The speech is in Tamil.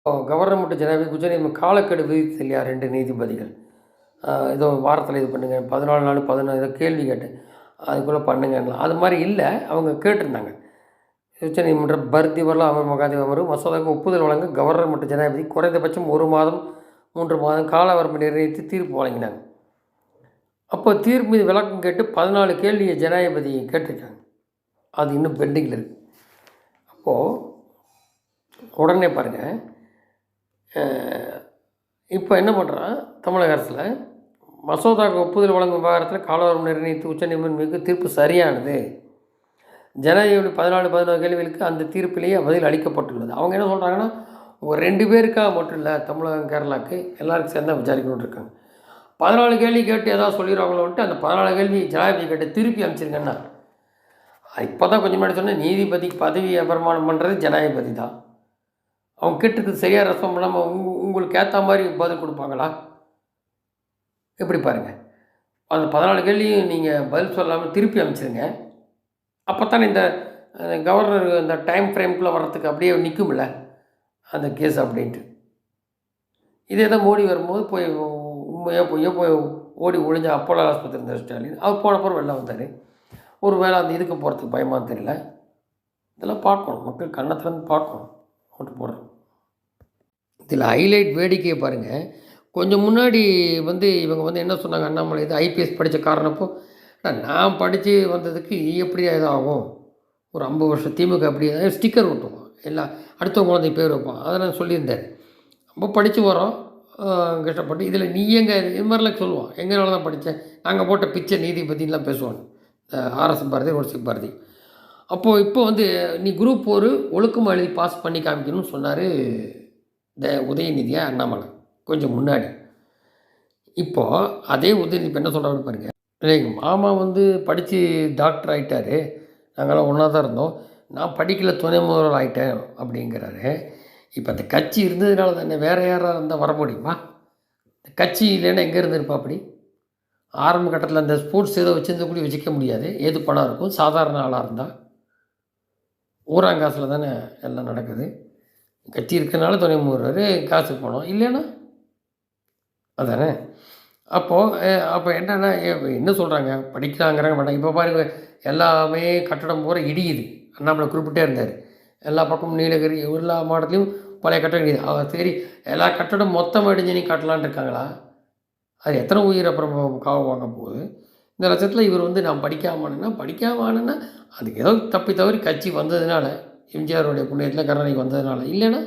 கவர்னர் மற்றும் ஜனாதிபதி உச்சநீதிமன்றம் காலக்கெடு விதித்து இல்லையா 2 நீதிபதிகள். ஏதோ வாரத்தில் இது பண்ணுங்க 14 நாள் 14 ஏதோ கேள்வி கேட்டேன். அதுக்குள்ளே பண்ணுங்கங்களா அது மாதிரி இல்லை. அவங்க கேட்டிருந்தாங்க. உச்சநீதிமன்றம் பர்தி வரலாம் அமர் மகாதேவ் அமர்வு மசோதாவுக்கு ஒப்புதல் வழங்க கவர்னர் மற்றும் ஜனாதிபதி குறைந்தபட்சம் 1 மாதம் 3 மாதம் கால வரம்பு நிர்ணயித்து தீர்ப்பு வழங்கினாங்க. அப்போ தீர்ப்பு மீது விளக்கம் கேட்டு 14 கேள்வியை ஜனாதிபதி கேட்டிருக்காங்க. அது இன்னும் பெண்டிங்கில் இருக்குது. அப்போது உடனே பாருங்கள், இப்போ என்ன பண்ணுறான் தமிழக அரசில் மசோதாவுக்கு ஒப்புதல் வழங்கும் விவகாரத்தில் காலவரம் நிர்ணயித்து உச்சநீதிமன்றம் மிக தீர்ப்பு சரியானது. ஜனாதிபதி 14 கேள்விகளுக்கு அந்த தீர்ப்பிலேயே பதில் அளிக்கப்பட்டுள்ளது. அவங்க என்ன சொல்கிறாங்கன்னா, ஒரு 2 பேருக்காக மட்டும் இல்லை, தமிழகம் கேரளாவுக்கு எல்லாருக்கும் சேர்ந்தா விசாரிக்கணும்னு இருக்காங்க. 14 கேள்வி கேட்டு ஏதாவது சொல்லிடுவாங்களோன்ட்டு அந்த 14 கேள்வி ஜனாதிபதி கேட்டு திருப்பி அனுப்பிச்சிருங்கன்னா, இப்போ தான் கொஞ்சம் முன்னாடி சொன்னால் நீதிபதிக்கு பதவி பிரமாணம் பண்ணுறது ஜனாதிபதி தான். அவங்க கேட்டுருக்கு சரியாக ரெஸ்பாண்ட் பண்ணாமல் உங்களுக்கு ஏற்ற மாதிரி பதில் கொடுப்பாங்களா? எப்படி பாருங்கள், அந்த 14 கேள்வியும் நீங்கள் பதில் சொல்லாமல் திருப்பி அனுப்பிச்சிருங்க. அப்போ தானே இந்த கவர்னர் இந்த டைம் ஃப்ரேம்குள்ளே வர்றதுக்கு அப்படியே நிற்கும்ல அந்த கேஸ் அப்படின்ட்டு. இதே தான் மோடி வரும்போது போய் உண்மையாக போய் ஓடி ஒழிஞ்ச அப்போலோ ஆஸ்பத்திரி இருந்தார் ஸ்டாலின். அவர் போனப்பறம் வெளில வந்தார். ஒரு வேளை அந்த இதுக்கு போகிறதுக்கு பயமான்னு தெரியல. இதெல்லாம் பார்க்கணும், மக்கள் கண்ணத்துலேருந்து பார்க்கணும் ஓட்டு போடுறோம். இதில் ஹைலைட் வேடிக்கையை பாருங்கள். கொஞ்சம் முன்னாடி இவங்க என்ன சொன்னாங்க, அண்ணாமலை இது ஐபிஎஸ் படித்த காரணப்போ நான் படித்து வந்ததுக்கு எப்படி இதாகும், ஒரு 50 வருஷம் திமுக அப்படி ஸ்டிக்கர் ஒட்டுவோம் எல்லாம் அடுத்தவங்க குழந்தை பேர் வைப்போம், அதெல்லாம் சொல்லியிருந்தார். ரொம்ப படித்து வரோம் கஷ்டப்பட்டு. இதில் நீ எங்கே இது மாதிரிலாம் சொல்லுவோம், எங்களால் தான் படித்தேன், நாங்கள் போட்ட பிச்சை நீதிபதினெலாம் பேசுவாங்க ஆர்எஸ் பாரதி ரோசி பாரதி. அப்போது இப்போ நீ குரூப் ஒரு ஒழுக்கமாக எழுதி பாஸ் பண்ணி காமிக்கணும்னு சொன்னார் உதயநிதியா அண்ணாமலை கொஞ்சம் முன்னாடி. இப்போது அதே உதயநிதி இப்போ என்ன சொல்கிறாங்கன்னு பாருங்கள். எங்கள் மாமா படித்து டாக்டர் ஆகிட்டார், நாங்களாம் ஒன்றா தான் இருந்தோம், நான் படிக்கல துணை முதல்வர் ஆகிட்டேன் அப்படிங்கிறாரு. இப்போ அந்த கட்சி இருந்ததுனால தானே, வேறு யாராக இருந்தால் வர முடியுமா? இந்த கட்சி இல்லைன்னா எங்கே இருந்திருப்பா? அப்படி ஆரம்ப கட்டத்தில் அந்த ஸ்போர்ட்ஸ் ஏதோ வச்சுருந்த கூட வச்சுக்க முடியாது, ஏது பணம் இருக்கும். சாதாரண ஆளாக இருந்தால் ஊராங்காசில் தானே எல்லாம் நடக்குது. கட்சி இருக்கிறனால துணை முதல்வர், காசு பணம் இல்லைன்னா அதானே. அப்போ என்னென்னா என்ன சொல்கிறாங்க, படிக்கலாங்கிறாங்க மாட்டாங்க. இப்போ பாருங்கள், எல்லாமே கட்டடம் பூரா இடியுது. அண்ணாமலை குறிப்பிட்டே இருந்தார், எல்லா பக்கமும் நீலகிரி எல்லா மாவட்டத்துலேயும் பழைய கட்டடம் இடியுது. சரி, எல்லா கட்டடம் மொத்தமாக இடிஞ்சு நீ கட்டலான்னு இருக்காங்களா? அது எத்தனை உயிர் அப்புறம் காவ வாங்க போகுது? இந்த லட்சத்தில் இவர் நான் படிக்காமன்னா அதுக்கு ஏதோ தப்பி தவறி கட்சி வந்ததுனால, எம்ஜிஆருடைய புண்ணியத்தில் கருணாநிதி வந்ததுனால, இல்லைன்னா